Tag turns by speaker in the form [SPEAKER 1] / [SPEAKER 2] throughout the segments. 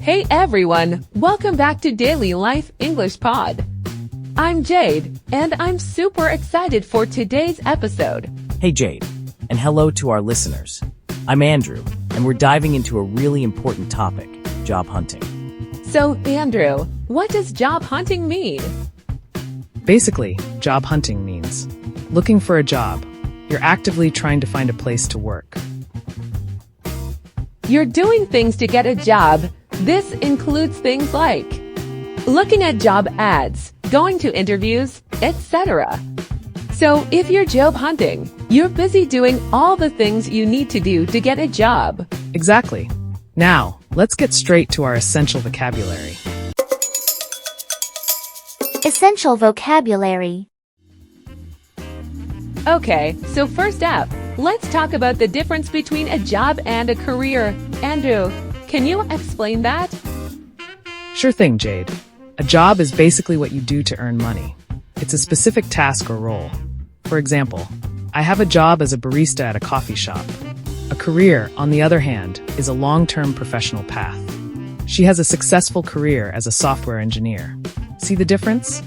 [SPEAKER 1] Hey everyone, welcome back to Daily Life English Pod. I'm Jade, and I'm super excited for today's episode.
[SPEAKER 2] Hey Jade, and hello to our listeners. I'm Andrew, and we're diving into a really important topic, job hunting.
[SPEAKER 1] So, Andrew, what does job hunting mean?
[SPEAKER 3] Basically, job hunting means looking for a job. You're actively trying to find a place to work.
[SPEAKER 1] You're doing things to get a job. This includes things like looking at job ads, going to interviews, etc. So if you're job hunting, you're busy doing all the things you need to do to get a job.
[SPEAKER 3] Exactly. Now, let's get straight to our essential vocabulary.
[SPEAKER 4] Essential vocabulary.
[SPEAKER 1] Okay, so first up, let's talk about the difference between a job and a career. Andrew, can you explain that?
[SPEAKER 3] Sure thing, Jade. A job is basically what you do to earn money. It's a specific task or role. For example, I have a job as a barista at a coffee shop. A career, on the other hand, is a long-term professional path. She has a successful career as a software engineer. See the difference?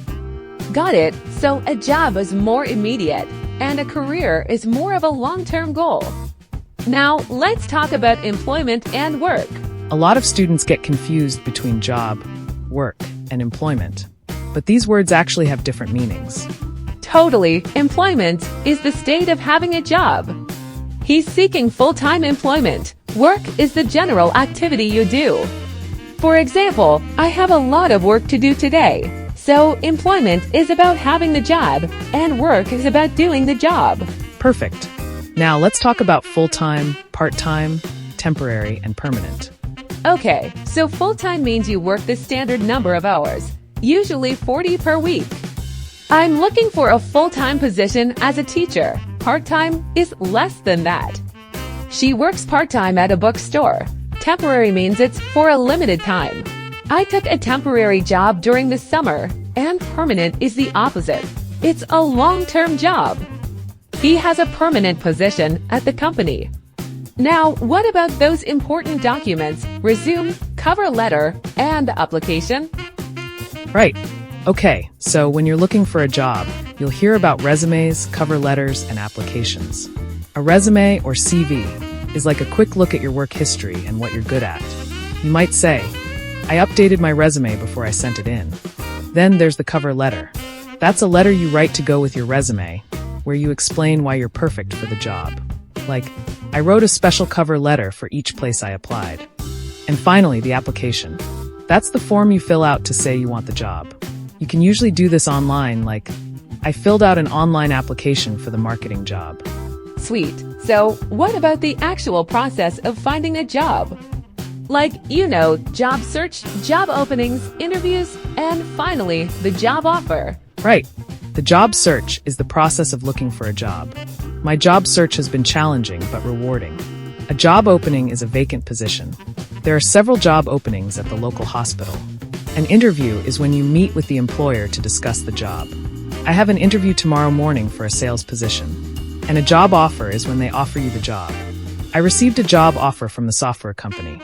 [SPEAKER 1] Got it. So a job is more immediate, and a career is more of a long-term goal. Now, let's talk about employment and work.
[SPEAKER 3] A lot of students get confused between job, work, and employment. But these words actually have different meanings.
[SPEAKER 1] Totally. Employment is the state of having a job. He's seeking full-time employment. Work is the general activity you do. For example, I have a lot of work to do today. So, employment is about having the job, and work is about doing the job.
[SPEAKER 3] Perfect. Now let's talk about full-time, part-time, temporary, and permanent.
[SPEAKER 1] Okay, so full-time means you work the standard number of hours, usually 40 per week. I'm looking for a full-time position as a teacher. Part-time is less than that. She works part-time at a bookstore. Temporary means it's for a limited time. I took a temporary job during the summer, and permanent is the opposite. It's a long-term job. He has a permanent position at the company. Now, what about those important documents, resume, cover letter, and application?
[SPEAKER 3] Right. Okay, so when you're looking for a job, you'll hear about resumes, cover letters, and applications. A resume, or CV, is like a quick look at your work history and what you're good at. You might say, I updated my resume before I sent it in. Then there's the cover letter. That's a letter you write to go with your resume, where you explain why you're perfect for the job. Like, I wrote a special cover letter for each place I applied. And finally, the application. That's the form you fill out to say you want the job. You can usually do this online, like, I filled out an online application for the marketing job.
[SPEAKER 1] Sweet. So, what about the actual process of finding a job? Like, job search, job openings, interviews, and finally, the job offer.
[SPEAKER 3] Right. The job search is the process of looking for a job. My job search has been challenging but rewarding. A job opening is a vacant position. There are several job openings at the local hospital. An interview is when you meet with the employer to discuss the job. I have an interview tomorrow morning for a sales position. And a job offer is when they offer you the job. I received a job offer from the software company.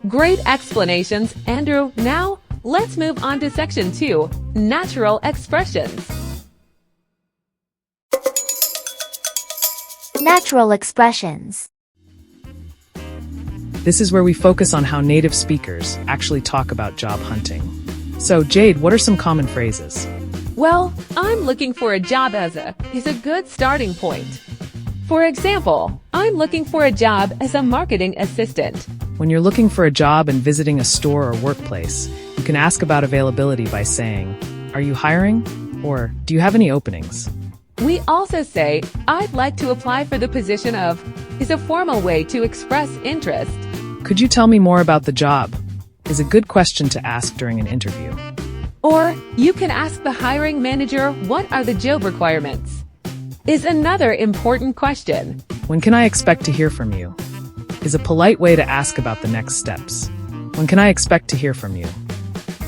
[SPEAKER 1] Great explanations, Andrew. Now, let's move on to section 2, natural expressions.
[SPEAKER 4] Natural expressions.
[SPEAKER 3] This is where we focus on how native speakers actually talk about job hunting. So, Jade, what are some common phrases?
[SPEAKER 1] Well, I'm looking for a job is a good starting point. For example, I'm looking for a job as a marketing assistant.
[SPEAKER 3] When you're looking for a job and visiting a store or workplace, you can ask about availability by saying, are you hiring? Or, do you have any openings?
[SPEAKER 1] We also say, I'd like to apply for the position of, is a formal way to express interest.
[SPEAKER 3] Could you tell me more about the job? Is a good question to ask during an interview.
[SPEAKER 1] Or, you can ask the hiring manager, what are the job requirements? Is another important question.
[SPEAKER 3] When can I expect to hear from you? Is a polite way to ask about the next steps. When can I expect to hear from you?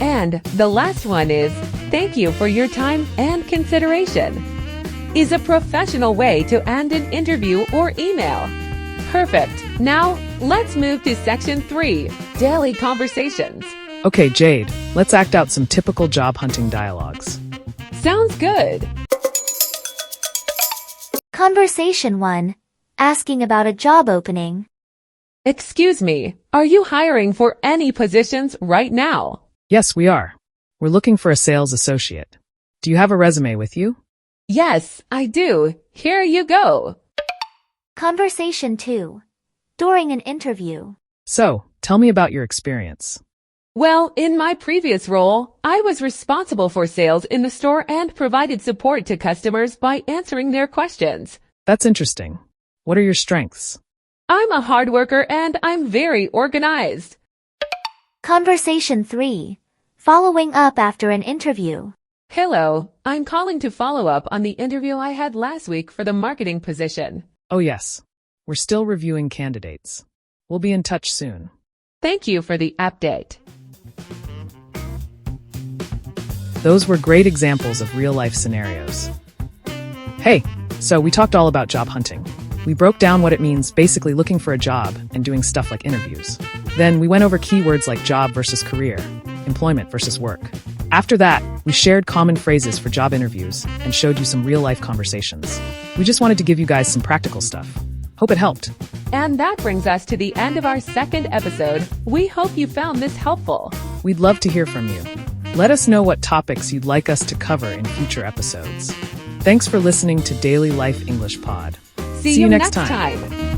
[SPEAKER 1] And the last one is, thank you for your time and consideration. Is a professional way to end an interview or email. Perfect. Now, let's move to section 3, daily conversations.
[SPEAKER 3] Okay, Jade, let's act out some typical job hunting dialogues.
[SPEAKER 1] Sounds good.
[SPEAKER 4] Conversation 1. Asking about a job opening.
[SPEAKER 1] Excuse me, are you hiring for any positions right now?
[SPEAKER 3] Yes, we are. We're looking for a sales associate. Do you have a resume with you?
[SPEAKER 1] Yes, I do. Here you go.
[SPEAKER 4] Conversation 2. During an interview.
[SPEAKER 3] So, tell me about your experience.
[SPEAKER 1] Well, in my previous role, I was responsible for sales in the store and provided support to customers by answering their questions.
[SPEAKER 3] That's interesting. What are your strengths?
[SPEAKER 1] I'm a hard worker and I'm very organized.
[SPEAKER 4] Conversation 3. Following up after an interview.
[SPEAKER 1] Hello, I'm calling to follow up on the interview I had last week for the marketing position.
[SPEAKER 3] Oh yes, we're still reviewing candidates. We'll be in touch soon.
[SPEAKER 1] Thank you for the update.
[SPEAKER 3] Those were great examples of real-life scenarios. Hey, so we talked all about job hunting. We broke down what it means, basically looking for a job and doing stuff like interviews. Then we went over keywords like job versus career, employment versus work. After that, we shared common phrases for job interviews and showed you some real-life conversations. We just wanted to give you guys some practical stuff. Hope it helped.
[SPEAKER 1] And that brings us to the end of our second episode. We hope you found this helpful.
[SPEAKER 3] We'd love to hear from you. Let us know what topics you'd like us to cover in future episodes. Thanks for listening to Daily Life English Pod.
[SPEAKER 1] See you next time.